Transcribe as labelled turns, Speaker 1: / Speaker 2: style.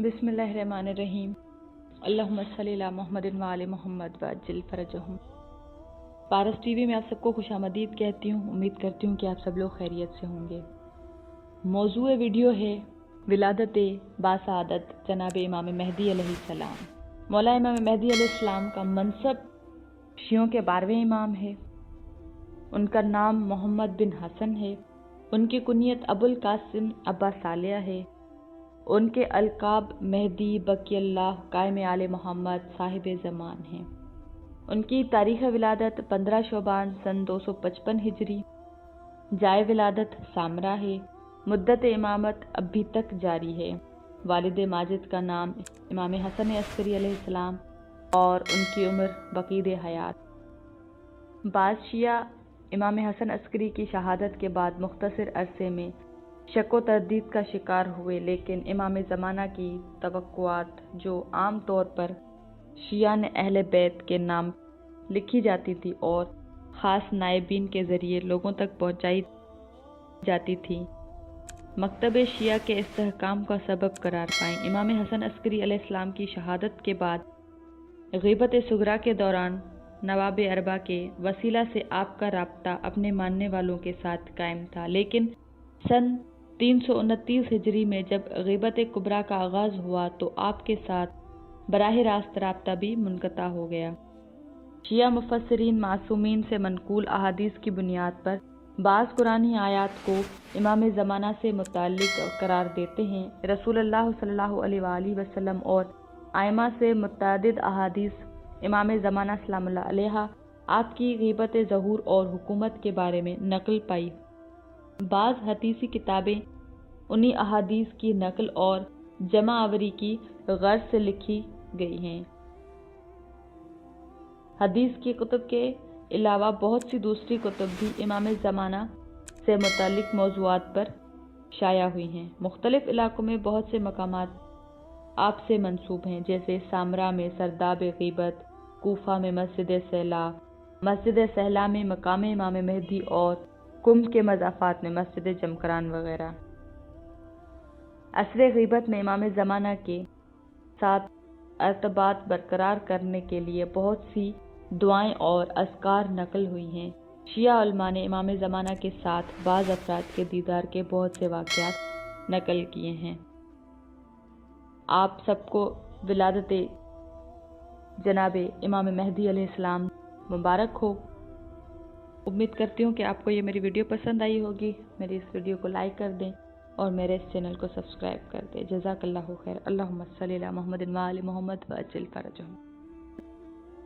Speaker 1: बिस्मिल्लाहिर्रहमानिर्रहीम। अल्लाहुम्मा सल्ली अला मुहम्मदिन व आले मोहम्मद व अज्जिल फरजहुम। पारस टीवी में आप सबको खुशामदीद कहती हूँ। उम्मीद करती हूँ कि आप सब लोग खैरियत से होंगे। मौजूए वीडियो है विलादत बासआदत जनाब इमाम मेहदी अलैहिस्सलाम। मौला इमाम मेहदी अलैहिस्सलाम का मनसब शियों के 12वें इमाम है। उनका नाम मोहम्मद बिन हसन है। उनकी कुनियत अबुल कासिम अब्बा सालिया है। उनके अलकाब मेहदी, बकीअल्लाह, कायम आले मोहम्मद, साहिब ज़मान हैं। उनकी तारीख़ विलादत 15 शोबान सन 255 हिजरी। जाए विलादत सामरा है। मुद्दत इमामत अभी तक जारी है। वालिद माजिद का नाम इमाम हसन अस्करी अलैहिस्सलाम और उनकी उम्र बक़ीद हयात। बाज़ शिया इमाम हसन अस्करी की शहादत के बाद मुख्तसर अरसे में शक व तरदीद का शिकार हुए, लेकिन इमाम ज़माना की तवक्कुआत जो आम तौर पर शिया ने अहले बैत के नाम लिखी जाती थी और ख़ास नायबीन के ज़रिए लोगों तक पहुँचाई जाती थी, मकतब शिया के इस्तेहकाम का सबब करार पाईं। इमाम हसन अस्करी अलैहिस्सलाम की शहादत के बाद ग़ीबत सुगरा के दौरान नवाब अरबा के वसीला से आपका राब्ता अपने मानने वालों के साथ कायम था, लेकिन सन 329 हिजरी में जब ग़ीबत कुबरा का आगाज़ हुआ तो आपके साथ बराह रास्त राब्ता भी मुनक़ता हो गया। शिया मुफस्सिरीन मासूमीन से मनकूल अहादीस की बुनियाद पर बाज़ कुरानी आयात को इमाम ज़माना से मुताल्लिक़ करार देते हैं। रसूलुल्लाह सल्लल्लाहु अलैहि वसल्लम और आइमा से मुतअद्दिद अहादीस इमाम ज़माना सलामुल्लाह अलैहा आपकी ग़ीबत ज़हूर और हुकूमत के बारे में नक़ल पाई। बाज़ हदीसी किताबें उन्हीं अहादीस की नकल और जमा आवरी की गर्ज से लिखी गई हैं। हदीस की कुतुब के अलावा बहुत सी दूसरी कुतुब भी इमाम ज़माना से मुताल्लिक़ मौज़ूआत पर शाया हुई हैं। मुख्तलिफ़ इलाक़ों में बहुत से मकामात आपसे मंसूब हैं, जैसे सामरा में सरदाब ग़ीबत, कूफा में मस्जिद सहला में मकाम इमाम मेहदी और कुम के मज़ाफ़ात में मस्जिद जमकरान वगैरह। असर ग़ीबत में इमाम ज़माना के साथ अर्तबात बरकरार करने के लिए बहुत सी दुआएं और अज़कार नकल हुई हैं। शिया उलमा ने इमाम ज़माना के साथ बाज़ अफ़राद के दीदार के बहुत से वाक़यात नकल किए हैं। आप सबको विलादत जनाब इमाम मेहदी अलैहिस्सलाम मुबारक हो। उम्मीद करती हूँ कि आपको ये मेरी वीडियो पसंद आई होगी। मेरी इस वीडियो को लाइक कर दें और मेरे इस चैनल को सब्सक्राइब कर दें। जज़ाकल्लाहु खैर। अल्लाहुम्मा सल्ली अला मुहम्मदिन व आले मोहम्मद व अज्जिल फरजहुम।